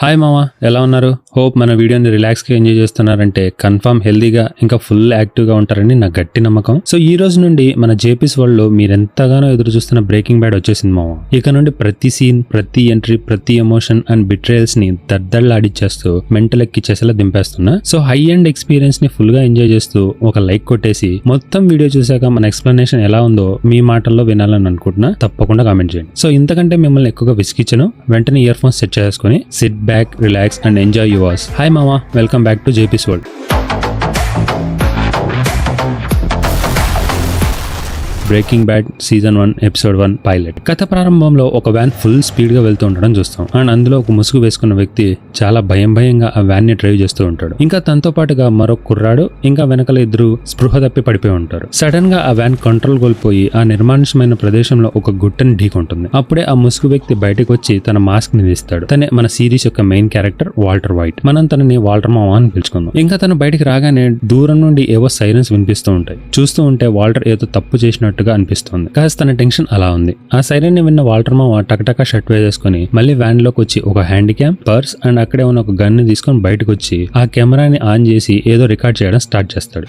Hi మామా, ఎలా ఉన్నారు? హోప్ మన వీడియోని రిలాక్స్గా ఎంజాయ్ చేస్తున్నారంటే కన్ఫర్మ్ హెల్దీగా ఇంకా ఫుల్ యాక్టివ్గా ఉంటారని నా గట్టి నమ్మకం. సో ఈ రోజు నుండి మన జేపీస్ వరల్డ్ లో మీరు ఎంతగానో ఎదురు చూస్తున్న బ్రేకింగ్ బ్యాడ్ వచ్చేసింది మామా. ఇక నుండి ప్రతి సీన్, ప్రతి ఎంట్రీ, ప్రతి ఎమోషన్ అండ్ బిట్రేయల్స్ ని దద్దళ్ళాడిచ్చేస్తూ మెంటల్ ఎక్కిచ్చేసేలా దింపేస్తున్నా. సో హై అండ్ ఎక్స్పీరియన్స్ ని ఫుల్ గా ఎంజాయ్ చేస్తూ ఒక లైక్ కొట్టేసి మొత్తం వీడియో చూసాక మన ఎక్స్ప్లెనేషన్ ఎలా ఉందో మీ మాటల్లో వినాలని అనుకుంటున్నా. తప్పకుండా కామెంట్ చేయండి. సో ఇంతకంటే మిమ్మల్ని ఎక్కువగా విసిగించను. వెంటనే ఇయర్ ఫోన్స్ సెట్ చేసుకుని sit back, relax and enjoy yours. Hi మామా, welcome back to JP's world. Breaking bad season 1 episode 1 pilot. కథ ప్రారంభంలో ఒక వ్యాన్ ఫుల్ స్పీడ్ గా వెళ్తూ ఉండడం చూస్తాం. అండ్ అందులో ఒక ముసుగు వేసుకున్న వ్యక్తి చాలా భయంగా ఆ వ్యాన్ ని డ్రైవ్ చేస్తూ ఉంటాడు. ఇంకా తనతో పాటుగా మరో కుర్రాడు, ఇంకా వెనకాల ఇద్దరు స్పృహ తప్పి పడిపోయి ఉంటారు. సడన్ గా ఆ వ్యాన్ కంట్రోల్ కోల్పోయి ఆ నిర్మానుష్యమైన ప్రదేశంలో ఒక గుట్టని ఢీకొంటుంది. అప్పుడే ఆ ముసుగు వ్యక్తి బయటకు వచ్చి తన మాస్క్ ని తీస్తాడు. తనే మన సిరీస్ యొక్క మెయిన్ క్యారెక్టర్ వాల్టర్ వైట్. మనం తనని వాల్టర్ మామా అని పిలుచుకుందాం. ఇంకా తను బయటికి రాగానే దూరం నుండి ఏవో సైరన్స్ వినిపిస్తూ ఉంటాయి. చూస్తూ ఉంటే వాల్టర్ ఏదో తప్పు చేసినట్టు అనిపిస్తుంది. కాస్త తన టెన్షన్ అలా ఉంది. ఆ సైరన్ ని విన్న వాల్టర్ మామ టకటకా షర్ట్ వేసుకుని మళ్ళీ వ్యాన్ లోకి వచ్చి ఒక హ్యాండ్ క్యామ్, పర్స్ అండ్ అక్కడే ఉన్న ఒక గన్ ని తీసుకొని బయటకు వచ్చి ఆ కెమెరాని ఆన్ చేసి ఏదో రికార్డ్ చేయడం స్టార్ట్ చేస్తాడు.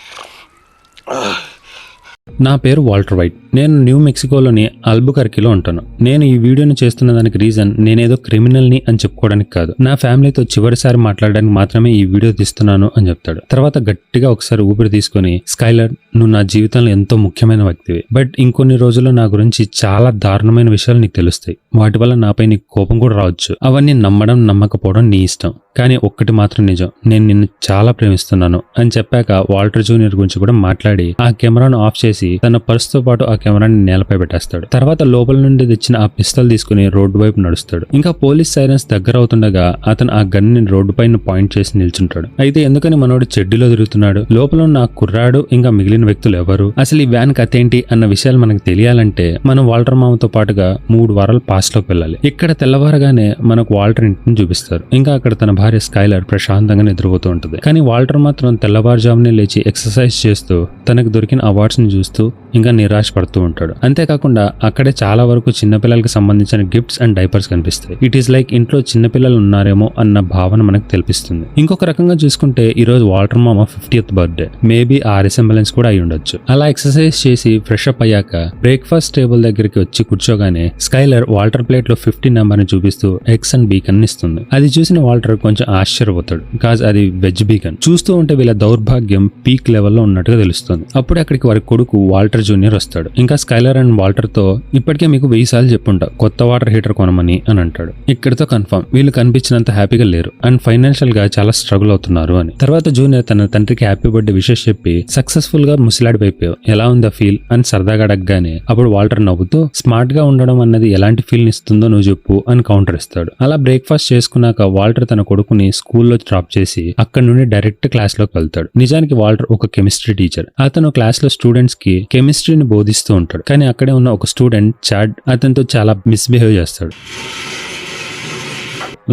నా పేరు వాల్టర్ వైట్. నేను న్యూ మెక్సికోలోని అల్బుకర్కీలో ఉంటాను. నేను ఈ వీడియోని చేస్తున్న దానికి రీజన్ నేనేదో క్రిమినల్ని అని చెప్పుకోవడానికి కాదు. నా ఫ్యామిలీతో చివరిసారి మాట్లాడడానికి మాత్రమే ఈ వీడియో తీస్తున్నాను అని చెప్తాడు. తర్వాత గట్టిగా ఒకసారి ఊపిరి తీసుకుని, స్కైలర్, నువ్వు నా జీవితంలో ఎంతో ముఖ్యమైన వ్యక్తివి. బట్ ఇంకొన్ని రోజుల్లో నా గురించి చాలా దారుణమైన విషయాలు నీకు తెలుస్తాయి. వాటి వల్ల నాపై నీకు కోపం కూడా రావచ్చు. అవన్నీ నమ్మడం నమ్మకపోవడం నీ ఇష్టం. కానీ ఒక్కటి మాత్రం నిజం, నేను నిన్ను చాలా ప్రేమిస్తున్నాను అని చెప్పాక వాల్టర్ జూనియర్ గురించి కూడా మాట్లాడి ఆ కెమెరాను ఆఫ్ చేసి తన పర్సుతో పాటు ఆ కెమెరాని నేలపై పెట్టేస్తాడు. తర్వాత లోపల నుండి తెచ్చిన ఆ పిస్తల్ తీసుకుని రోడ్డు వైపు నడుస్తాడు. ఇంకా పోలీస్ సైరన్స్ దగ్గర అవుతుండగా అతను ఆ గన్ ని రోడ్డు పైన పాయింట్ చేసి నిల్చుంటాడు. అయితే ఎందుకని మనోడు చెడ్డీలో తిరుగుతున్నాడు? లోపల ఉన్న ఆ కుర్రాడు ఇంకా మిగిలిన వ్యక్తులు ఎవరు? అసలు ఈ వ్యాన్ కథ ఏంటి అన్న విషయాలు మనకు తెలియాలంటే మనం వాల్టర్ మామతో పాటుగా 3 వారాలు పాస్ట్ లోకి వెళ్ళాలి. ఇక్కడ తెల్లవారగానే మనకు వాల్టర్ ఇంటిని చూపిస్తారు. ఇంకా అక్కడ తన భార్య స్కైలర్ ప్రశాంతంగా నిద్రపోతూ ఉంటుంది. కానీ వాల్టర్ మాత్రం తెల్లవారుజామునే లేచి ఎక్సర్సైజ్ చేస్తూ తనకు దొరికిన అవార్డ్స్ ని చూస్తూ ఇంకా నిరాశ పడుతూ ఉంటాడు. అంతేకాకుండా అక్కడే చాలా వరకు చిన్నపిల్లలకు సంబంధించిన గిఫ్ట్స్ అండ్ డైపర్స్ కనిపిస్తాయి. ఇట్ ఈస్ లైక్ ఇంట్లో చిన్నపిల్లలు ఉన్నారేమో అన్న భావన మనకు తెలిపిస్తుంది. ఇంకొక రకంగా చూసుకుంటే ఈ రోజు వాల్టర్ మామ 50th బర్త్డే. మేబీ ఆ రిసెంబలెన్స్ కూడా అయి ఉండొచ్చు. అలా ఎక్సర్సైజ్ చేసి ఫ్రెష్ అప్ అయ్యాక బ్రేక్ఫాస్ట్ టేబుల్ దగ్గరికి వచ్చి కూర్చోగానే స్కైలర్ వాల్టర్ ప్లేట్ లో 50 నెంబర్ ని చూపిస్తూ ఎగ్స్ అండ్ బీకన్ ఇస్తుంది. అది చూసిన వాల్టర్ కొంచెం ఆశ్చర్యపోతాడు. కాజ్ అది వెజ్ బీకన్. చూస్తూ ఉంటే వీళ్ళ దౌర్భాగ్యం పీక్ లెవెల్లో ఉన్నట్టుగా తెలుస్తుంది. అప్పుడు అక్కడికి వారి కొడుకు వాల్టర్ జూనియర్ వస్తాడు. ఇంకా స్కైలర్ అండ్ వాల్టర్ తో ఇప్పటికే మీకు 1000 సార్లు చెప్పుంటా కొత్త వాటర్ హీటర్ కొనమని అని అంటాడు. ఇక్కడితో కన్ఫర్మ్ వీళ్ళు కనిపించినంత హ్యాపీగా లేరు అండ్ ఫైనాన్షియల్ గా చాలా స్ట్రగుల్ అవుతున్నారు అని. తర్వాత జూనియర్ తన తండ్రికి హ్యాపీ బర్త్డే విషెస్ చెప్పి సక్సెస్ఫుల్ గా ముసిలాడిపోయావు, ఎలా ఉందా ఫీల్ అని సరదాగా అడగగానే అప్పుడు వాల్టర్ నవ్వుతూ స్మార్ట్ గా ఉండడం అన్నది ఎలాంటి ఫీల్ ఇస్తుందో నువ్వు చెప్పు అని కౌంటర్ ఇస్తాడు. అలా బ్రేక్ఫాస్ట్ చేసుకున్నాక వాల్టర్ తన కొడుకుని స్కూల్లో డ్రాప్ చేసి అక్కడ నుండి డైరెక్ట్ క్లాస్ లోకి వెళ్తాడు. నిజానికి వాల్టర్ ఒక కెమిస్ట్రీ టీచర్. అతను క్లాస్ లో స్టూడెంట్స్ కి కెమిస్ట్రీని బోధిస్తూ ఉంటాడు. కానీ అక్కడే ఉన్న ఒక స్టూడెంట్ చాడ్ అతనితో చాలా మిస్బిహేవ్ చేస్తాడు.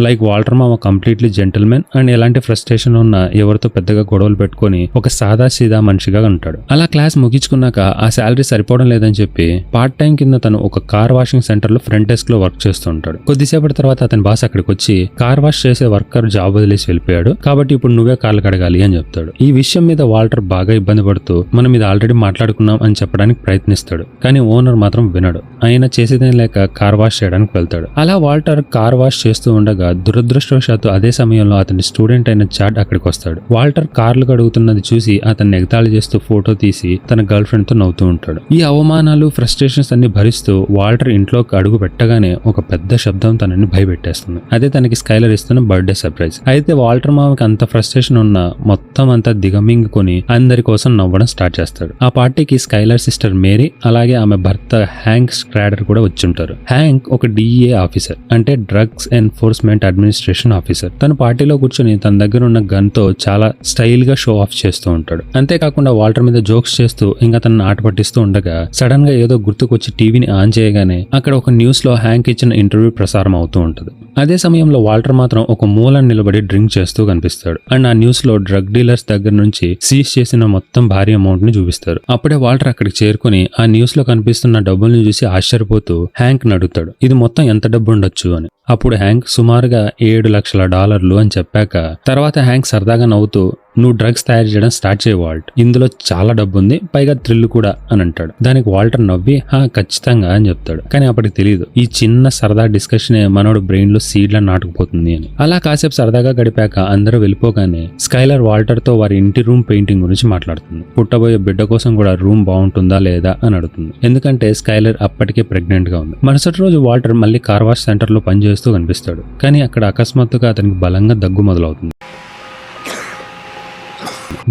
లైక్ వాల్టర్ మామ కంప్లీట్లీ జెంటిల్మెన్ అండ్ ఎలాంటి ఫ్రస్ట్రేషన్ ఉన్నా ఎవరితో పెద్దగా గొడవలు పెట్టుకుని ఒక సాదా సీదా మనిషిగా ఉంటాడు. అలా క్లాస్ ముగించుకున్నాక ఆ శాలరీ సరిపోవడం లేదని చెప్పి పార్ట్ టైం కింద తను ఒక కార్ వాషింగ్ సెంటర్ లో ఫ్రంట్ డెస్క్ లో వర్క్ చేస్తూ ఉంటాడు. కొద్దిసేపటి తర్వాత అతని బాస్ అక్కడికి వచ్చి కార్ వాష్ చేసే వర్కర్ జాబ్ వదిలేసి వెళ్ళిపోయాడు కాబట్టి ఇప్పుడు నువ్వే కార్లు కడగాలి అని చెప్తాడు. ఈ విషయం మీద వాల్టర్ బాగా ఇబ్బంది పడుతూ మనం ఇది ఆల్రెడీ మాట్లాడుకున్నాం అని చెప్పడానికి ప్రయత్నిస్తాడు. కానీ ఓనర్ మాత్రం వినడు. ఆయన చేసేదేం లేక కార్ వాష్ చేయడానికి వెళ్తాడు. అలా వాల్టర్ కార్ వాష్ చేస్తూ ఉండగా దురదృష్టవశాత్తు అదే సమయంలో అతని స్టూడెంట్ అయిన చాడ్ అక్కడికి వస్తాడు. వాల్టర్ కార్లు కడుగుతున్నది చూసి అతన్ని ఎగతాళి చేస్తూ ఫోటో తీసి తన గర్ల్ ఫ్రెండ్ తో నవ్వుతూ ఉంటాడు. ఈ అవమానాలు, ఫ్రస్ట్రేషన్స్ అన్ని భరిస్తూ వాల్టర్ ఇంట్లోకి అడుగు పెట్టగానే ఒక పెద్ద శబ్దం తనని భయపెట్టేస్తుంది. అదే తనకి స్కైలర్ ఇస్తున్న బర్త్డే సర్ప్రైజ్. అయితే వాల్టర్ మామకి అంత ఫ్రస్ట్రేషన్ ఉన్నా మొత్తం అంతా దిగమింగుకొని అందరి కోసం నవ్వడం స్టార్ట్ చేస్తాడు. ఆ పార్టీకి స్కైలర్ సిస్టర్ మేరీ అలాగే ఆమె భర్త హ్యాంక్ స్క్రాడర్ కూడా వచ్చుంటారు. హ్యాంక్ ఒక DEA ఆఫీసర్, అంటే డ్రగ్స్ ఎన్ఫోర్స్మెంట్ అడ్మినిస్ట్రేషన్ ఆఫీసర్. తన పార్టీలో కూర్చొని తన దగ్గర ఉన్న గన్ తో చాలా స్టైల్ గా షో ఆఫ్ చేస్తూ ఉంటాడు. అంతేకాకుండా వాల్టర్ మీద జోక్స్ చేస్తూ ఇంకా తనను ఆట పట్టిస్తూ ఉండగా సడన్ గా ఏదో గుర్తుకొచ్చి టీవీని ఆన్ చేయగానే అక్కడ ఒక న్యూస్ లో హ్యాంక్ ఇచ్చిన ఇంటర్వ్యూ ప్రసారం అవుతూ ఉంటుంది. అదే సమయంలో వాల్టర్ మాత్రం ఒక మూలన నిలబడి డ్రింక్ చేస్తూ కనిపిస్తాడు. అండ్ ఆ న్యూస్ లో డ్రగ్ డీలర్స్ దగ్గర నుంచి సీజ్ చేసిన మొత్తం భారీ అమౌంట్ ని చూపిస్తారు. అప్పుడే వాల్టర్ అక్కడికి చేరుకుని ఆ న్యూస్ లో కనిపిస్తున్న డబ్బుల్ని చూసి ఆశ్చర్యపోతూ హ్యాంక్ ని అడుగుతాడు, ఇది మొత్తం ఎంత డబ్బు ఉండొచ్చు అని. అప్పుడు హ్యాంక్ సుమారుగా $7 లక్షల అని చెప్పాక తర్వాత హ్యాంక్ సరదాగా నవ్వుతూ నువ్వు డ్రగ్స్ తయారు చేయడం స్టార్ట్ చేయ వాల్ట్, ఇందులో చాలా డబ్బు ఉంది, పైగా థ్రిల్ కూడా అని అంటాడు. దానికి వాల్టర్ నవ్వి ఖచ్చితంగా అని చెప్తాడు. కానీ అప్పటికి తెలియదు ఈ చిన్న సరదా డిస్కషనే మనోడు బ్రెయిన్ లో సీడ్లా నాటుకుపోతుంది అని. అలా కాసేపు సరదాగా గడిపాక అందరూ వెళ్ళిపోగానే స్కైలర్ వాల్టర్ తో వారి ఇంటి రూమ్ పెయింటింగ్ గురించి మాట్లాడుతుంది. పుట్టబోయే బిడ్డ కోసం కూడా రూమ్ బాగుంటుందా లేదా అని అడుగుతుంది. ఎందుకంటే స్కైలర్ అప్పటికే ప్రెగ్నెంట్ గా ఉంది. మరుసటి రోజు వాల్టర్ మళ్ళీ కార్ వాష్ సెంటర్ లో పనిచేస్తూ కనిపిస్తాడు. కానీ అక్కడ అకస్మాత్తుగా అతనికి బలంగా దగ్గు మొదలవుతుంది.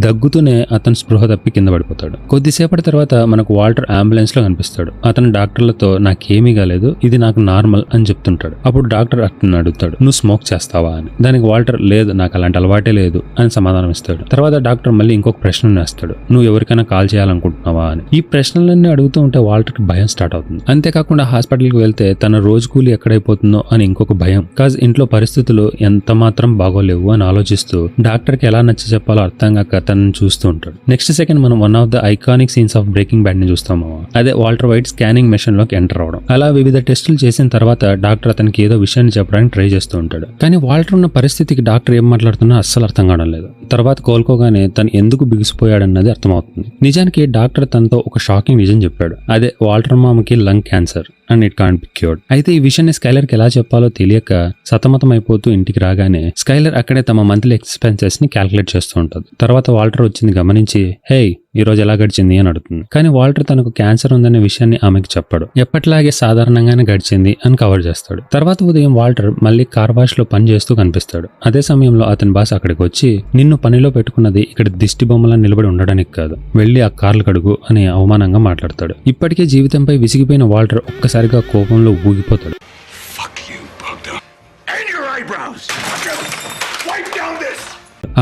దగ్గుతూనే అతను స్పృహ తప్పి కింద పడిపోతాడు. కొద్దిసేపటి తర్వాత మనకు వాల్టర్ అంబులెన్స్ లో కనిపిస్తాడు. అతను డాక్టర్లతో నాకేమీ కాలేదు, ఇది నాకు నార్మల్ అని చెప్తుంటాడు. అప్పుడు డాక్టర్ అతను అడుగుతాడు నువ్వు స్మోక్ చేస్తావా అని. దానికి వాల్టర్ లేదు, నాకు అలాంటి అలవాటే లేదు అని సమాధానం ఇస్తాడు. తర్వాత డాక్టర్ మళ్ళీ ఇంకొక ప్రశ్న వేస్తాడు, నువ్వు ఎవరికైనా కాల్ చేయాలనుకుంటున్నావా అని. ఈ ప్రశ్నలన్నీ అడుగుతూ ఉంటే వాల్టర్ కి భయం స్టార్ట్ అవుతుంది. అంతేకాకుండా హాస్పిటల్కి వెళ్తే తన రోజు కూలి ఎక్కడైపోతుందో అని ఇంకొక భయం. కాజ్ ఇంట్లో పరిస్థితులు ఎంత మాత్రం బాగోలేవు అని ఆలోచిస్తూ డాక్టర్ కి ఎలా నచ్చ చెప్పాలో అర్థం కాక తనని చూస్తూ ఉంటాడు. నెక్స్ట్ సెకండ్ మనం one of the iconic scenes of breaking bad ని చూస్తాము. అదే వాల్టర్ వైట్ స్కానింగ్ మెషిన్ లోకి ఎంటర్ అవడం. అలా వివిధ టెస్టులు చేసిన తర్వాత డాక్టర్ అతనికి ఏదో విషయాన్ని చెప్పడానికి ట్రై చేస్తూ ఉంటాడు. కానీ వాల్టర్ ఉన్న పరిస్థితికి డాక్టర్ ఏం మాట్లాడుతున్నా అస్సలు అర్థం కావడం లేదు. తర్వాత కోలుకోగానే తను ఎందుకు బిగిసిపోయాడన్నది అర్థమవుతుంది. నిజానికి డాక్టర్ తనతో ఒక షాకింగ్ నిజం చెప్పాడు. అదే వాల్టర్ మామకి lung cancer and it can't be cured. అయితే ఈ విషయాన్ని స్కైలర్ కి ఎలా చెప్పాలో తెలియక సతమతం అయిపోతూ ఇంటికి రాగానే స్కైలర్ అక్కడే తమ మంత్లీ ఎక్స్పెన్సెస్ ని క్యాల్కులేట్ చేస్తూ ఉంటుంది. తర్వాత వాల్టర్ వచ్చింది గమనించి హే ఈ రోజు ఎలా గడిచింది అని అడుగుతుంది. కానీ వాల్టర్ తనకు క్యాన్సర్ ఉందనే విషయాన్ని ఆమెకు చెప్పాడు. ఎప్పటిలాగే సాధారణంగానే గడిచింది అని కవర్ చేస్తాడు. తర్వాత ఉదయం వాల్టర్ మళ్ళీ కార్ వాష్ లో పని చేస్తూ కనిపిస్తాడు. అదే సమయంలో అతని బాస్ అక్కడికి వచ్చి నిన్ను పనిలో పెట్టుకున్నది ఇక్కడ దిష్టి బొమ్మలా నిలబడి ఉండడానికి కాదు, వెళ్లి ఆ కార్లు కడుగు అని అవమానంగా మాట్లాడతాడు. ఇప్పటికే జీవితంపై విసిగిపోయిన వాల్టర్ ఒక్కసారిగా కోపంలో ఊగిపోతాడు.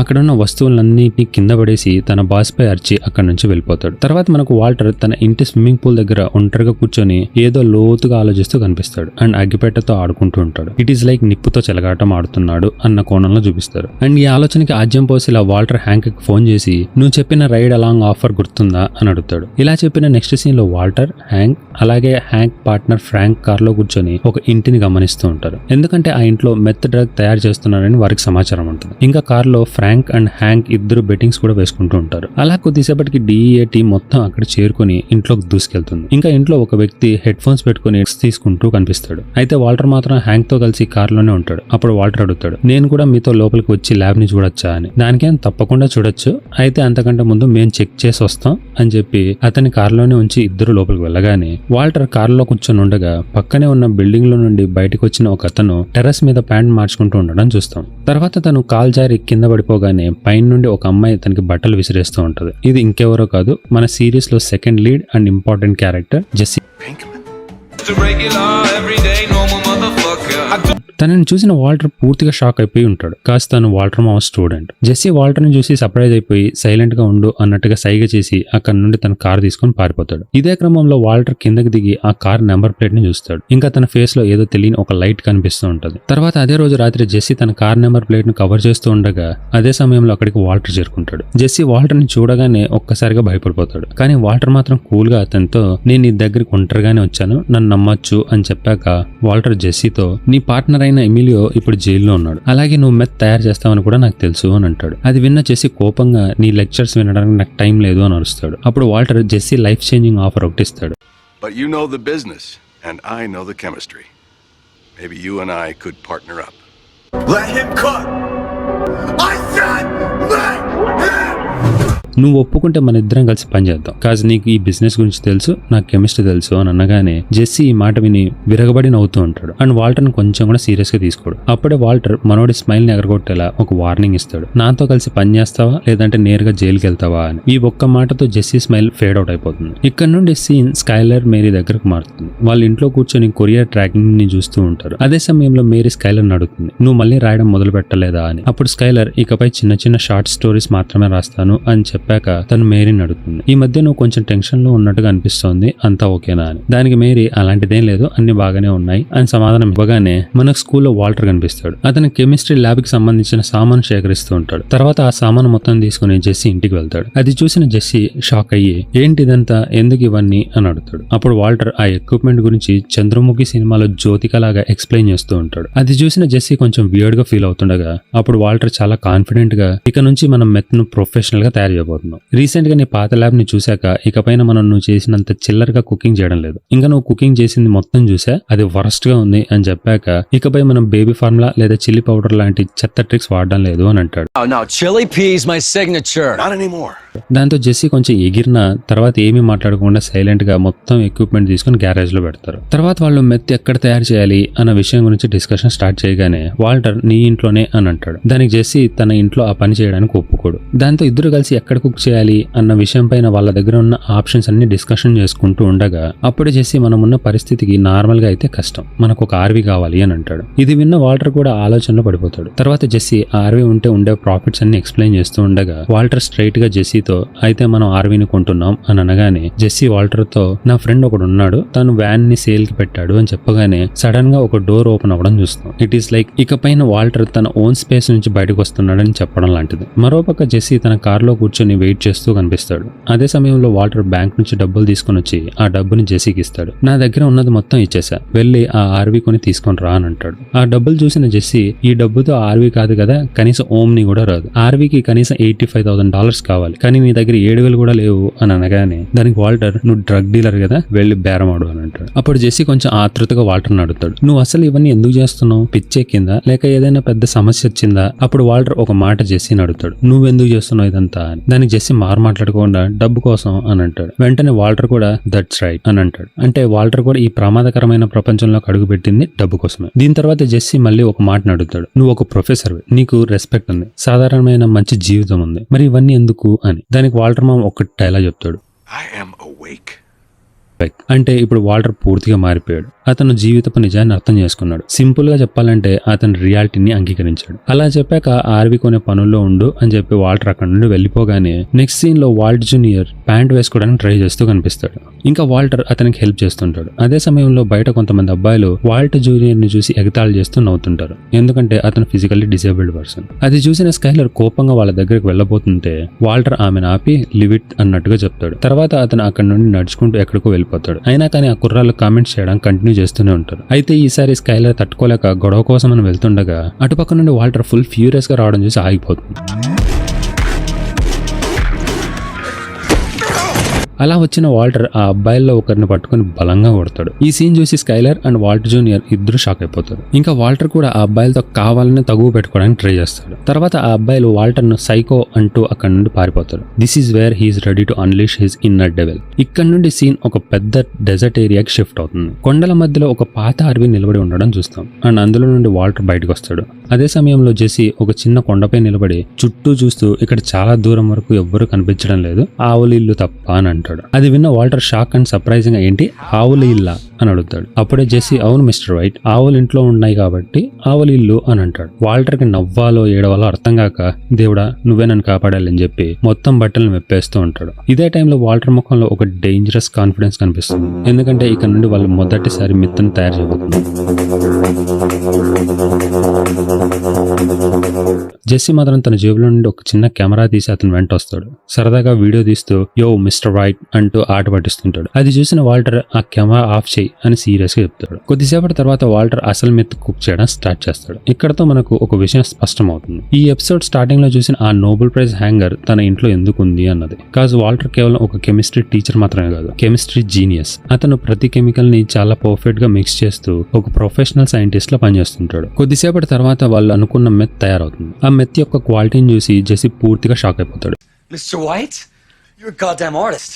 అక్కడున్న వస్తువులన్నింటినీ కింద పడేసి తన బాస్ పై అరిచి అక్కడి నుంచి వెళ్ళిపోతాడు. తర్వాత మనకు వాల్టర్ తన ఇంటి స్విమ్మింగ్ పూల్ దగ్గర ఒంటరిగా కూర్చొని ఏదో లోతుగా ఆలోచిస్తూ కనిపిస్తాడు. అండ్ అగ్గిపెట్టతో ఆడుకుంటూ ఉంటాడు. ఇట్ ఈస్ లైక్ నిప్పుతో చెలగాటం ఆడుతున్నాడు అన్న కోణంలో చూపిస్తారు. అండ్ ఈ ఆలోచనకి ఆజ్యం పోసేలా వాల్టర్ హ్యాంక్ కి ఫోన్ చేసి నువ్వు చెప్పిన రైడ్ అలాంగ్ ఆఫర్ గుర్తుందా అని అడుగుతాడు. ఇలా చెప్పిన నెక్స్ట్ సీన్ లో వాల్టర్, హ్యాంక్ అలాగే హ్యాంక్ పార్ట్నర్ ఫ్రాంక్ కార్ లో కూర్చొని ఒక ఇంటిని గమనిస్తూ ఉంటారు. ఎందుకంటే ఆ ఇంట్లో మెత్ డ్రగ్ తయారు చేస్తున్నారని వారికి సమాచారం ఉంటుంది. ఇంకా కార్ లో ఫ్రాంక్ అండ్ హ్యాంక్ ఇద్దరు బెట్టింగ్స్ కూడా వేసుకుంటూ ఉంటారు. అలా కొద్దిసేపటికి DEA టీం మొత్తం అక్కడ చేరుకుని ఇంట్లోకి దూసుకెళ్తుంది. ఇంకా ఇంట్లో ఒక వ్యక్తి హెడ్ ఫోన్స్ పెట్టుకుని తీసుకుంటూ కనిపిస్తాడు. అయితే వాల్టర్ మాత్రం హ్యాంక్ తో కలిసి కార్ లోనే ఉంటాడు. అప్పుడు వాల్టర్ అడుగుతాడు నేను కూడా మీతో లోపలికి వచ్చి ల్యాబ్ ని చూడొచ్చా అని. దానికేం తప్పకుండా చూడొచ్చు, అయితే అంతకంటే ముందు మేము చెక్ చేసి వస్తాం అని చెప్పి అతని కారులోనే ఉంచి ఇద్దరు లోపలికి వెళ్ళగానే వాల్టర్ కారులో కూర్చొని ఉండగా పక్కనే ఉన్న బిల్డింగ్ లో నుండి బయటకు వచ్చిన ఒక అతను టెర్రస్ మీద ప్యాంట్ మార్చుకుంటూ ఉండడం చూస్తాం. తర్వాత తను కాల్ జారి కింద పడిపోగానే పైన నుండి ఒక అమ్మాయి తనకి బట్టలు విసిరేస్తూ ఉంటది. ఇది ఇంకెవరో కాదు, మన సిరీస్ లో second lead and important character Jesse. తనని చూసిన వాల్టర్ పూర్తిగా షాక్ అయిపోయి ఉంటాడు. కాస్త తను వాల్టర్ మామ స్టూడెంట్. జెస్సీ వాల్టర్ ని చూసి సర్ప్రైజ్ అయిపోయి సైలెంట్ గా ఉండు అన్నట్టుగా సైగ చేసి అక్కడ నుండి తన కార్ తీసుకుని పారిపోతాడు. ఇదే క్రమంలో వాల్టర్ కిందకి దిగి ఆ కార్ నెంబర్ ప్లేట్ ని చూస్తాడు. ఇంకా తన ఫేస్ లో ఏదో తెలియని ఒక లైట్ కనిపిస్తూ ఉంటది. తర్వాత అదే రోజు రాత్రి జెస్సీ తన కార్ నెంబర్ ప్లేట్ ను కవర్ చేస్తూ ఉండగా అదే సమయంలో అక్కడికి వాల్టర్ చేరుకుంటాడు. జెస్సీ వాల్టర్ ని చూడగానే ఒక్కసారిగా భయపడిపోతాడు. కానీ వాల్టర్ మాత్రం కూల్ గా అతనితో నేను నీ దగ్గరికి ఒంటరిగానే వచ్చాను, నన్ను నమ్మొచ్చు అని చెప్పాక వాల్టర్ జెస్సీతో నీ పార్ట్నర్ అయిన ఎమిలియో ఇప్పుడు జైల్లో ఉన్నాడు, అలాగే నువ్వు మెత్ తయారు చేస్తావని కూడా నాకు తెలుసు అని అంటాడు. అది విన్న జెస్సీ కోపంగా నీ లెక్చర్స్ వినడానికి నాకు టైం లేదు అని అరుస్తాడు. అప్పుడు Walter Jesse life changing offer ఒకటి ఇస్తాడు. But you know the business and I know the chemistry. Maybe you and I could partner up. Let him cook. I said let him. నువ్వు ఒప్పుకుంటే మన ఇద్దరం కలిసి పనిచేద్దాం, కాజ్ నీకు ఈ బిజినెస్ గురించి తెలుసు, నాకు కెమిస్ట్రీ తెలుసు అని అనగానే జెస్సీ ఈ మాట విని విరగబడి నవ్వుతూ ఉంటాడు. అండ్ వాల్టర్ ని కొంచెం కూడా సీరియస్ గా తీసుకోడు. అప్పుడే వాల్టర్ మనోడి స్మైల్ ని ఎగరగొట్టేలా ఒక వార్నింగ్ ఇస్తాడు. నాతో కలిసి పని చేస్తావా లేదంటే నేరుగా జైలుకి వెళ్తావా అని. ఈ ఒక్క మాటతో జెస్సీ స్మైల్ ఫేడ్ అవుట్ అయిపోతుంది. ఇక్కడ నుండి సీన్ స్కైలర్ మేరీ దగ్గరకు మారుతుంది. వాళ్ళ ఇంట్లో కూర్చొని కొరియర్ ట్రాకింగ్ ని చూస్తూ ఉంటారు. అదే సమయంలో మేరీ స్కైలర్ అడుగుతుంది నువ్వు మళ్ళీ రాయడం మొదలు పెట్టలేదా అని. అప్పుడు స్కైలర్ ఇకపై చిన్న చిన్న షార్ట్ స్టోరీస్ మాత్రమే రాస్తాను అని చెప్పి చెప్పాక తను మేరీని అడుగుతుంది, ఈ మధ్య నువ్వు కొంచెం టెన్షన్ లో ఉన్నట్టుగా అనిపిస్తోంది, అంతా ఓకేనా అని. దానికి మేరీ అలాంటిదేం లేదు, అన్ని బాగానే ఉన్నాయి అని సమాధానం ఇవ్వగానే మనకు స్కూల్లో వాల్టర్ కనిపిస్తాడు. అతను కెమిస్ట్రీ ల్యాబ్ కి సంబంధించిన సామాను సేకరిస్తూ ఉంటాడు. తర్వాత ఆ సామాను మొత్తం తీసుకుని జెస్సీ ఇంటికి వెళ్తాడు. అది చూసిన జెస్సీ షాక్ అయ్యి ఏంటిదంతా, ఎందుకు ఇవన్నీ అని అడుగుతాడు. అప్పుడు వాల్టర్ ఆ ఎక్విప్మెంట్ గురించి చంద్రముఖి సినిమాలో జ్యోతికలాగా ఎక్స్ప్లెయిన్ చేస్తూ ఉంటాడు. అది చూసిన జెస్సీ కొంచెం వియర్డ్ గా ఫీల్ అవుతుండగా అప్పుడు వాల్టర్ చాలా కాన్ఫిడెంట్ గా, ఇక నుంచి మనం మెత్ ను ప్రొఫెషనల్ గా తయారు చేయబోతున్నాం. రీసెంట్ గా నీ పాత ల్యాబ్ ని చూశాక ఇకపైన మనం నువ్వు చేసినంత చిల్లర్ గా కుకింగ్ చేయడం లేదు. ఇంకా నువ్వు కుకింగ్ చేసింది మొత్తం చూసా, అది వరస్ట్ గా ఉంది అని చెప్పాక ఇకపై మనం బేబీ ఫార్ములా లేదా చిల్లీ పౌడర్ లాంటి చెత్త ట్రిక్స్ వాడడం లేదు అని అంటాడు. Oh no, chili peas my signature. Not anymore. దాంతో జెస్సీ కొంచెం ఎగిరిన తర్వాత ఏమీ మాట్లాడకుండా సైలెంట్ గా మొత్తం ఎక్విప్మెంట్ తీసుకుని గ్యారేజ్ లో పెడతారు. తర్వాత వాళ్ళు మెత్ ఎక్కడ తయారు చేయాలి అన్న విషయం గురించి డిస్కషన్ స్టార్ట్ చేయగానే వాల్టర్ నీ ఇంట్లోనే అని అంటాడు. దానికి జెస్సీ తన ఇంట్లో ఆ పని చేయడానికి ఒప్పుకోడు. దాంతో ఇద్దరు కలిసి ఎక్కడ కుక్ చేయాలి అన్న విషయం పైన వాళ్ళ దగ్గర ఉన్న ఆప్షన్స్ అన్ని డిస్కషన్ చేసుకుంటూ ఉండగా అప్పుడే జెస్సీ మనం ఉన్న పరిస్థితికి నార్మల్ గా అయితే కష్టం, మనకు ఒక ఆర్వీ కావాలి అని అంటాడు. ఇది విన్న వాల్టర్ కూడా ఆలోచనలో పడిపోతాడు. తర్వాత జెస్సీ ఆర్వీ ఉంటే ఉండే ప్రాఫిట్స్ అన్ని ఎక్స్ప్లెయిన్ చేస్తూ ఉండగా వాల్టర్ స్ట్రైట్ గా జెస్సీతో అయితే మనం ఆర్వీని కొంటున్నాం అని అనగానే జెస్సీ వాల్టర్ తో నా ఫ్రెండ్ ఒకడు ఉన్నాడు, తను వ్యాన్ ని సేల్ కి పెట్టాడు అని చెప్పగానే సడన్ గా ఒక డోర్ ఓపెన్ అవ్వడం చూస్తాం. ఇట్ ఈస్ లైక్ ఇకపైన వాల్టర్ తన ఓన్ స్పేస్ నుంచి బయటకు వస్తున్నాడని చెప్పడం లాంటిది. మరోపక్క జెస్సీ తన కారులో కూర్చొని వెయిట్ చేస్తూ కనిపిస్తాడు. అదే సమయంలో వాల్టర్ బ్యాంక్ నుంచి డబ్బులు తీసుకుని వచ్చి ఆ డబ్బుని జెస్సీకి ఇస్తాడు. నా దగ్గర ఉన్నది మొత్తం ఇచ్చేసా, వెళ్ళి ఆ ఆర్వీ కొని తీసుకొని రా అని అంటాడు. ఆ డబ్బులు చూసిన జెస్సీ ఈ డబ్బుతో ఆర్వీ కాదు కదా, కనీసం ఓమ్ని కూడా రాదు, ఆర్వీకి కనీసం $85,000 కావాలి, కానీ నీ దగ్గర 7,000 కూడా లేవు అని అనగానే దానికి వాల్టర్ నువ్వు డ్రగ్ డీలర్ కదా, వెళ్ళి బేరమాడు అని అంటాడు. అప్పుడు జెస్సీ కొంచెం ఆతృతగా వాల్టర్ని అడుగుతాడు, నువ్వు అసలు ఇవన్నీ ఎందుకు చేస్తున్నావు, పిచ్చే కింద లేక ఏదైనా పెద్ద సమస్య వచ్చిందా? అప్పుడు వాల్టర్ ఒక మాట జెస్సీని అడుగుతాడు, నువ్వెందుకు చేస్తున్నావు ఇదంతా అని. దానికి జెస్సీ మాట్లాడుకోకుండా డబ్బు కోసం అని అంటాడు. వెంటనే వాల్టర్ కూడా దట్స్ రైట్ అని అంటాడు. అంటే వాల్టర్ కూడా ఈ ప్రమాదకరమైన ప్రపంచంలోకి అడుగు పెట్టింది డబ్బు కోసమే. దీని తర్వాత జెస్సీ మళ్ళీ ఒక మాటను అడుగుతాడు, నువ్వు ఒక ప్రొఫెసర్, నీకు రెస్పెక్ట్ ఉంది, సాధారణమైన మంచి జీవితం ఉంది, మరి ఇవన్నీ ఎందుకు అని. దానికి వాల్టర్ మామ ఒక డైలాగ్ చెప్తాడు, I am awake. అంటే ఇప్పుడు వాల్టర్ పూర్తిగా మారిపోయాడు. అతను జీవితపు నిజాన్ని అర్థం చేసుకున్నాడు. సింపుల్ గా చెప్పాలంటే అతను రియాలిటీని అంగీకరించాడు. అలా చెప్పాక ఆర్వీ కొనే పనుల్లో ఉండు అని చెప్పి వాల్టర్ అక్కడ నుండి వెళ్ళిపోగానే నెక్స్ట్ సీన్ లో వాల్ట్ జూనియర్ ప్యాంట్ వేసుకోవడానికి ట్రై చేస్తూ కనిపిస్తాడు. ఇంకా వాల్టర్ అతనికి హెల్ప్ చేస్తుంటాడు. అదే సమయంలో బయట కొంతమంది అబ్బాయిలు వాల్ట్ జూనియర్ ని చూసి ఎగతాళి చేస్తూ నవ్వుతుంటారు, ఎందుకంటే అతను ఫిజికల్లీ డిసేబుల్డ్ పర్సన్. అది చూసిన స్కైలర్ కోపంగా వాళ్ళ దగ్గరికి వెళ్ళబోతుంటే వాల్టర్ ఆమెను ఆపి లివ్ ఇట్ అన్నట్టుగా చెప్తాడు. తర్వాత అతను అక్కడ నుండి నడుచుకుంటూ ఎక్కడికో వెళ్ళిపోతాడు. అయినా కానీ ఆ కుర్రాళ్ళు కామెంట్స్ చేయడం కంటిన్యూ చేస్తూనే ఉంటారు. అయితే ఈసారి స్కైలర్ తట్టుకోలేక గొడవ కోసం అని వెళ్తుండగా అటుపక్క నుండి వాల్టర్ ఫుల్ ఫ్యూరియస్ గా రావడం చూసి ఆగిపోతుంది. అలా వచ్చిన వాల్టర్ ఆ అబ్బాయిల్లో ఒకరిని పట్టుకుని బలంగా కొడతాడు. ఈ సీన్ చూసి స్కైలర్ అండ్ వాల్టర్ జూనియర్ ఇద్దరు షాక్ అయిపోతారు. ఇంకా వాల్టర్ కూడా ఆ అబ్బాయిలతో కావాలని తగువ పెట్టుకోవడానికి ట్రై చేస్తాడు. తర్వాత ఆ అబ్బాయిలు వాల్టర్ ను సైకో అంటూ అక్కడ నుండి పారిపోతారు. This is where he's ready to unleash his inner devil. ఇక్కడ నుండి సీన్ ఒక పెద్ద డెజర్ట్ ఏరియాకి షిఫ్ట్ అవుతుంది. కొండల మధ్యలో ఒక పాత ఆర్వీ నిలబడి ఉండడం చూస్తాం అండ్ అందులో నుండి వాల్టర్ బయటకు వస్తాడు. అదే సమయంలో జెస్సీ ఒక చిన్న కొండపై నిలబడి చుట్టూ చూస్తూ ఇక్కడ చాలా దూరం వరకు ఎవ్వరూ కనిపించడం లేదు, ఆవుల ఇల్లు తప్ప అని అంటాడు. అది విన్న వాల్టర్ షాక్ అండ్ సర్ప్రైజింగ్ ఏంటి ఆవుల ఇల్లా అని అడుగుతాడు. అప్పుడే జెస్సీ అవును మిస్టర్ వైట్, ఆవులు ఇంట్లో ఉన్నాయి కాబట్టి ఆవుల ఇల్లు అని అంటాడు. వాల్టర్ కి నవ్వాలో ఏడవాలో అర్థం కాక దేవుడా నువ్వే నన్ను కాపాడాలని చెప్పి మొత్తం బట్టలను మెప్పేస్తూ ఉంటాడు. ఇదే టైంలో వాల్టర్ ముఖంలో ఒక డేంజరస్ కాన్ఫిడెన్స్ కనిపిస్తుంది, ఎందుకంటే ఇక్కడ నుండి వాళ్ళు మొదటిసారి మిత్తును తయారు చేయబోతున్నారు. జెస్సీ మాత్రం తన జేబులో నుండి ఒక చిన్న కెమెరా తీసి అతను వెంట వస్తాడు. సరదాగా వీడియో తీస్తూ యో మిస్టర్ వైట్ అంటూ ఆట పట్టిస్తుంటాడు. అది చూసిన వాల్టర్ ఆ కెమెరా ఆఫ్ చేయి అని సీరియస్ గా చెప్తాడు. కొద్దిసేపటి తర్వాత వాల్టర్ అసలు మెత్ కుక్ చేయడం స్టార్ట్ చేస్తాడు. ఇక్కడతో మనకు ఒక విషయం స్పష్టం అవుతుంది. ఈ ఎపిసోడ్ స్టార్టింగ్ లో చూసిన ఆ నోబెల్ ప్రైజ్ హ్యాంగర్ తన ఇంట్లో ఎందుకు ఉంది అన్నది. కాజ్ వాల్టర్ కేవలం ఒక కెమిస్ట్రీ టీచర్ మాత్రమే కాదు, కెమిస్ట్రీ జీనియస్. అతను ప్రతి కెమికల్ ని చాలా పర్ఫెక్ట్ గా మిక్స్ చేస్తూ ఒక ప్రొఫెషనల్ సైంటిస్ట్ లా పనిచేస్తుంటాడు. కొద్దిసేపటి తర్వాత వాళ్ళు అనుకున్న మెత్ తయారవుతుంది. ఆ మెత్ యొక్క క్వాలిటీని చూసి జెస్సీ పూర్తిగా షాక్ అయిపోతాడు. Mr. White? You're a goddamn artist.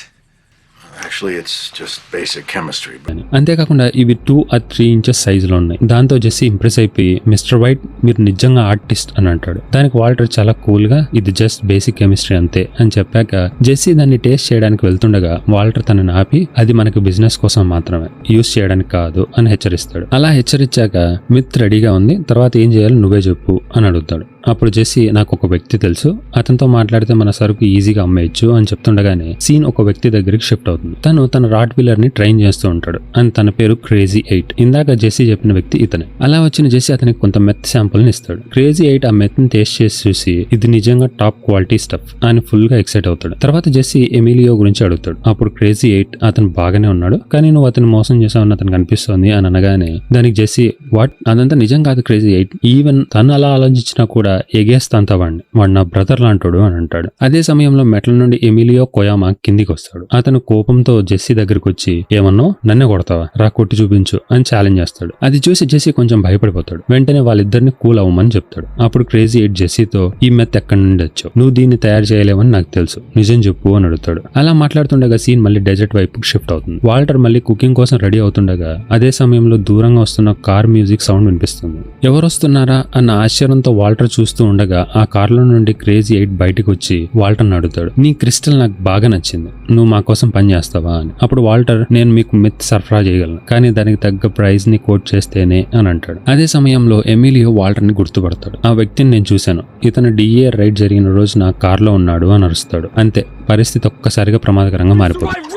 Actually, it's just basic chemistry. But అంతేకాకుండా ఇవి 2 or 3 inches సైజులో ఉన్నాయి. దాంతో జెస్సీ ఇంప్రెస్ అయిపోయి మిస్టర్ వైట్ మీరు నిజంగా ఆర్టిస్ట్ అని అంటాడు. దానికి వాల్టర్ చాలా కూల్ గా ఇది జస్ట్ బేసిక్ కెమిస్ట్రీ అంతే అని చెప్పాక జెస్సీ దాన్ని టేస్ట్ చేయడానికి వెళ్తుండగా వాల్టర్ తనని ఆపి అది మనకి బిజినెస్ కోసం మాత్రమే, యూస్ చేయడానికి కాదు అని హెచ్చరిస్తాడు. అలా హెచ్చరించాక మిత్ రెడీగా ఉంది, తర్వాత ఏం చేయాలో నువ్వే చెప్పు అని అడుగుతాడు. అప్పుడు జెస్సీ నాకు ఒక వ్యక్తి తెలుసు, అతనితో మాట్లాడితే మన సరుకు ఈజీగా అమ్మేయచ్చు అని చెప్తుండగానే సీన్ ఒక వ్యక్తి దగ్గరికి షిఫ్ట్ అవుతుంది. తను తన రాట్ వీలర్ ని ట్రైన్ చేస్తూ ఉంటాడు అండ్ తన పేరు క్రేజీ 8. ఇందాక జెస్సీ చెప్పిన వ్యక్తి ఇతనే. అలా వచ్చిన జెస్సీ అతనికి కొంత మెత్ శాంపుల్ ని ఇస్తాడు. క్రేజీ 8 ఆ మెత్ ని టేస్ట్ చేసి చూసి ఇది నిజంగా టాప్ క్వాలిటీ స్టఫ్ అని ఫుల్ గా ఎక్సైట్ అవుతాడు. తర్వాత జెస్సీ ఎమిలియో గురించి అడుగుతాడు. అప్పుడు క్రేజీ 8 అతను బాగానే ఉన్నాడు, కానీ నువ్వు అతను మోసం చేసావని అతనికి అనిపిస్తోంది అని అనగానే దానికి జెస్సీ వాట్, అదంతా నిజం కాదు క్రేజీ 8, ఈవెన్ తను అలా ఆలోచించినా కూడా ఎగేస్తాంతా వాడిని, వాడు నా బ్రదర్ లాంటోడు అని అంటాడు. అదే సమయంలో మెట్ల నుండి ఎమిలియో కొయామా కిందికి వస్తాడు. అతను కోపంతో జెస్సీ దగ్గరికి వచ్చి ఏమన్నావు, నన్నే కొడతావా, రా కొట్టి చూపించు అని ఛాలెంజ్ చేస్తాడు. అది చూసి జెస్సీ కొంచెం భయపడిపోతాడు. వెంటనే వాళ్ళిద్దరిని కూల్ అవ్వమని చెప్తాడు. అప్పుడు క్రేజీ 8 జెస్సీతో ఈ మెత్ ఎక్కడి నుండి వచ్చావు, నువ్వు దీన్ని తయారు చేయలేవని నాకు తెలుసు, నిజం చెప్పు అని అడుగుతాడు. అలా మాట్లాడుతుండగా సీన్ మళ్ళీ డెజర్ట్ వైపుకి షిఫ్ట్ అవుతుంది. వాల్టర్ మళ్ళీ కుకింగ్ కోసం రెడీ అవుతుండగా అదే సమయంలో దూరంగా వస్తున్న కార్ మ్యూజిక్ సౌండ్ వినిపిస్తుంది. ఎవరు వస్తున్నారా అన్న ఆశ్చర్యంతో వాల్టర్ చూస్తూ ఉండగా ఆ కార్లో నుండి క్రేజీ 8 బయటకు వచ్చి వాల్టర్ని అడుగుతాడు, నీ క్రిస్టల్ నాకు బాగా నచ్చింది, నువ్వు మా కోసం పని చేస్తావా అని. అప్పుడు వాల్టర్ నేను మీకు మెత్ సరఫరా చేయగలను, కానీ దానికి తగ్గ ప్రైజ్ ని కోట్ చేస్తేనే అని అంటాడు. అదే సమయంలో ఎమిలియో వాల్టర్ ని గుర్తుపడతాడు. ఆ వ్యక్తిని నేను చూశాను, ఇతను డిఏ రైడ్ జరిగిన రోజు నా కార్లో ఉన్నాడు అని అరుస్తాడు. అంతే, పరిస్థితి ఒక్కసారిగా ప్రమాదకరంగా మారిపోతుంది.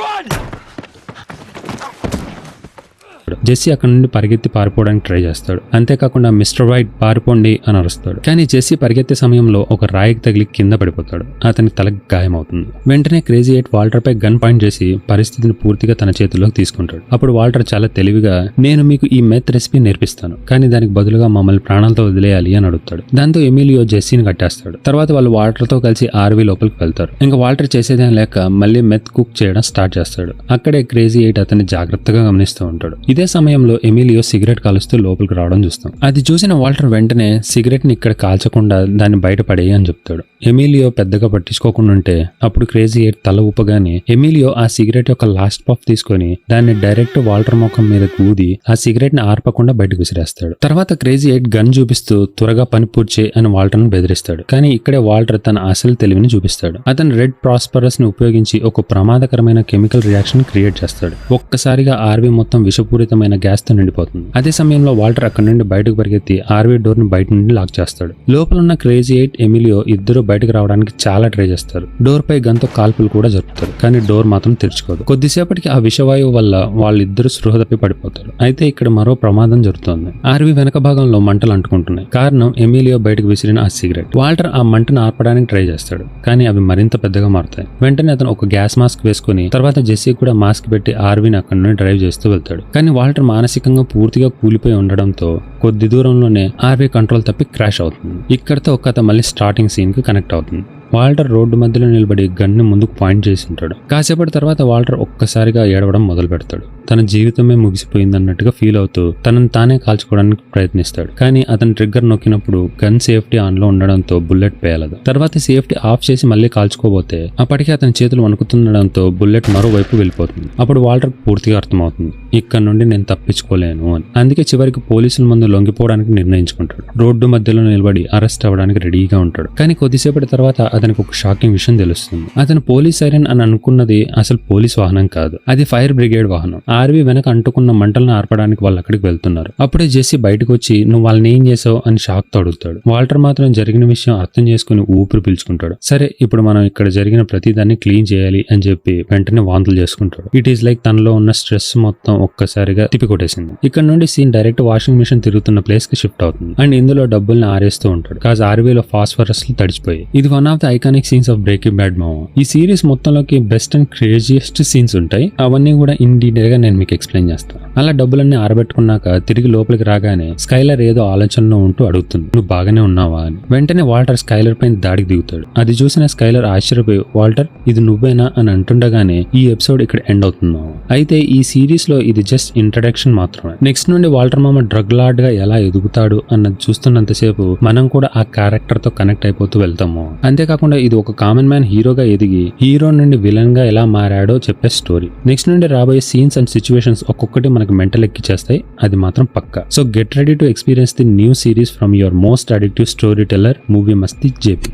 జెస్సీ అక్కడ నుండి పరిగెత్తి పారిపోవడానికి ట్రై చేస్తాడు. అంతేకాకుండా మిస్టర్ వైట్ పారిపోండి అని అరుస్తాడు. కానీ జెస్సీ పరిగెత్తే సమయంలో ఒక రాయికి తగిలి కింద పడిపోతాడు. అతని తలకు గాయమవుతుంది. వెంటనే క్రేజీ 8 వాల్టర్ పై గన్ పాయింట్ చేసి పరిస్థితిని పూర్తిగా తన చేతుల్లోకి తీసుకుంటాడు. అప్పుడు వాల్టర్ చాలా తెలివిగా నేను మీకు ఈ మెత్ రెసిపీ నేర్పిస్తాను, కానీ దానికి బదులుగా మమ్మల్ని ప్రాణాలతో వదిలేయాలి అని అడుగుతాడు. దాంతో ఎమిలియో జెస్సీని కట్టేస్తాడు. తర్వాత వాళ్ళు వాల్టర్ తో కలిసి ఆర్వీ లోపలికి వెళ్తారు. ఇంకా వాల్టర్ చేసేదేం లేక మళ్ళీ మెత్ కుక్ చేయడం స్టార్ట్ చేస్తాడు. అక్కడే క్రేజీ 8 అతన్ని జాగ్రత్తగా గమనిస్తూ ఉంటాడు. ఇదే సమయంలో ఎమిలియో సిగరెట్ కాలుస్తూ లోపలికి రావడం చూస్తాం. అది చూసిన వాల్టర్ వెంటనే సిగరెట్ ని ఇక్కడ కాల్చకుండా దాన్ని బయటపడేయి అని చెప్తాడు. ఎమిలియో పెద్దగా పట్టించుకోకుండా ఉంటే అప్పుడు క్రేజీ 8 తల ఊపగానే ఎమిలియో ఆ సిగరెట్ యొక్క లాస్ట్ పఫ్ తీసుకొని దాన్ని డైరెక్ట్ వాల్టర్ ముఖం మీద ఊది ఆ సిగరెట్ ని ఆర్పకుండా బయటకు విసిరేస్తాడు. తర్వాత క్రేజీ 8 గన్ చూపిస్తూ త్వరగా పని పూర్తి అని వాల్టర్ ను బెదిరిస్తాడు. కానీ ఇక్కడే వాల్టర్ తన అసలు తెలివిని చూపిస్తాడు. అతను రెడ్ ప్రాస్పరస్ ని ఉపయోగించి ఒక ప్రమాదకరమైన కెమికల్ రియాక్షన్ క్రియేట్ చేస్తాడు. ఒక్కసారిగా ఆర్వీ మొత్తం విషపూరితమైన గ్యాస్ తో నిండిపోతుంది. అదే సమయంలో వాల్టర్ అక్కడ నుండి బయటకు పరిగెత్తి ఆర్వీ డోర్ ని బయట నుండి లాక్ చేస్తాడు. లోపల ఉన్న క్రేజీ 8 ఎమిలియో ఇద్దరు బయటకు రావడానికి చాలా ట్రై చేస్తారు. డోర్ పై గన్తో కాల్పులు కూడా జరుపుతారు, కానీ డోర్ మాత్రం తెరుచుకోదు. కొద్దిసేపటికి ఆ విషవాయువు వల్ల వాళ్ళిద్దరు స్పృహ తప్పి పడిపోతారు. అయితే ఇక్కడ మరో ప్రమాదం జరుగుతోంది. ఆర్వీ వెనక భాగంలో మంటలు అంటుకుంటున్నాయి. కారణం ఎమిలియో బయటకు విసిరిన ఆ సిగరెట్. వాల్టర్ ఆ మంటను ఆర్పడానికి ట్రై చేస్తాడు, కానీ అవి మరింత పెద్దగా మారుతాయి. వెంటనే అతను ఒక గ్యాస్ మాస్క్ వేసుకుని తర్వాత జెస్సీ కూడా మాస్క్ పెట్టి ఆర్వీని అక్కడ నుండి డ్రైవ్ చేస్తూ వెళ్తాడు. కానీ వాల్టర్ మానసికంగా పూర్తిగా కూలిపోయి ఉండడంతో కొద్ది దూరంలోనే ఆర్వీ కంట్రోల్ తప్పి క్రాష్ అవుతుంది. ఇక్కడితో ఒక కథ మళ్ళీ స్టార్టింగ్ సీన్ కి కనెక్ట్ అవుతుంది. వాల్టర్ రోడ్డు మధ్యలో నిలబడి గన్ను ముందుకు పాయింట్ చేసి ఉంటాడు. కాసేపటి తర్వాత వాల్టర్ ఒక్కసారిగా ఏడవడం మొదలు పెడతాడు. తన జీవితమే ముగిసిపోయిందన్నట్టుగా ఫీల్ అవుతూ తనను తానే కాల్చుకోవడానికి ప్రయత్నిస్తాడు. కానీ అతను ట్రిగ్గర్ నొక్కినప్పుడు గన్ సేఫ్టీ ఆన్ లో ఉండడంతో బుల్లెట్ పేలదు. తర్వాత సేఫ్టీ ఆఫ్ చేసి మళ్ళీ కాల్చుకోబోతే అప్పటికే అతని చేతులు వణుకుతుండడంతో బుల్లెట్ మరోవైపు వెళ్ళిపోతుంది. అప్పుడు వాల్టర్ పూర్తిగా అర్థమవుతుంది, ఇక్కడ నుండి నేను తప్పించుకోలేను అని. అందుకే చివరికి పోలీసుల ముందు లొంగిపోవడానికి నిర్ణయించుకుంటాడు. రోడ్డు మధ్యలో నిలబడి అరెస్ట్ అవ్వడానికి రెడీగా ఉంటాడు. కానీ కొద్దిసేపటి తర్వాత అతనికి ఒక షాకింగ్ విషయం తెలుస్తుంది. అతను పోలీస్ సైరన్ అని అనుకున్నది అసలు పోలీస్ వాహనం కాదు, అది ఫైర్ బ్రిగేడ్ వాహనం. ఆర్వీ వెనక అంటుకున్న మంటలను ఆర్పడానికి వాళ్ళు అక్కడికి వెళ్తున్నారు. అప్పుడే జెస్సీ బయటకు వచ్చి నువ్వు వాళ్ళని ఏం చేసావు అని షాక్ తో అడుగుతాడు. వాల్టర్ మాత్రం జరిగిన విషయం అర్థం చేసుకుని ఊపిరి పీల్చుకుంటాడు. సరే ఇప్పుడు మనం ఇక్కడ జరిగిన ప్రతిదాన్ని క్లీన్ చేయాలి అని చెప్పి వెంటనే వాంతులు చేసుకుంటాడు. ఇట్ ఈస్ లైక్ తనలో ఉన్న స్ట్రెస్ మొత్తం ఒక్కసారిగా తిప్పికొట్టేసింది. ఇక్కడ నుండి సీన్ డైరెక్ట్ వాషింగ్ మిషన్ తిరుగుతున్న ప్లేస్ కి షిఫ్ట్ అవుతుంది. అండ్ ఇందులో డబ్బుల్ని ఆరేస్తూ ఉంటాడు. కాజ్ ఆర్వీలో ఫాస్ఫరస్ తడిచిపోయి. ఇది one of the iconic scenes of breaking bad మామ. ఈ సిరీస్ మొత్తంలోకి బెస్ట్ అండ్ క్రేజియస్ట్ సీన్స్ ఉంటాయి. అవన్నీ కూడా ఇన్ డీటెయిల్ గా నేను మీకు ఎక్స్ప్లెయిన్ చేస్తాను. అలా డబ్బులన్నీ ఆరబెట్టుకున్నాక తిరిగి లోపలికి రాగానే స్కైలర్ ఏదో ఆలోచనలో ఉంటూ అడుగుతుంది, నువ్వు బాగానే ఉన్నావా అని. వెంటనే వాల్టర్ స్కైలర్ పైన దాడికి దిగుతాడు. అది చూసిన స్కైలర్ ఆశ్చర్యపోయి వాల్టర్ ఇది నువ్వేనా అని అంటుండగానే ఈ ఎపిసోడ్ ఇక్కడ ఎండ్ అవుతున్నావు. అయితే ఈ సిరీస్ లో ఇది జస్ట్ ఇంట్రడక్షన్ మాత్రమే. నెక్స్ట్ నుండి వాల్టర్ మామ డ్రగ్ లార్డ్ గా ఎలా ఎదుగుతాడు అన్నది చూస్తున్నంతసేపు మనం కూడా ఆ క్యారెక్టర్ తో కనెక్ట్ అయిపోతూ వెళ్తాము. అంతేకాకుండా ఇది ఒక కామన్ మ్యాన్ హీరోగా ఎదిగి హీరో నుండి విలన్ గా ఎలా మారాడో చెప్పే స్టోరీ. నెక్స్ట్ నుండి రాబోయే సీన్స్ అండ్ సిచ్యువేషన్స్ ఒక్కొక్కటి మనకి మెంటల్ ఎక్కిచ్చేస్తాయి, అది మాత్రం పక్కా. So get ready to experience the new series from your most addictive story teller movie Masti JP.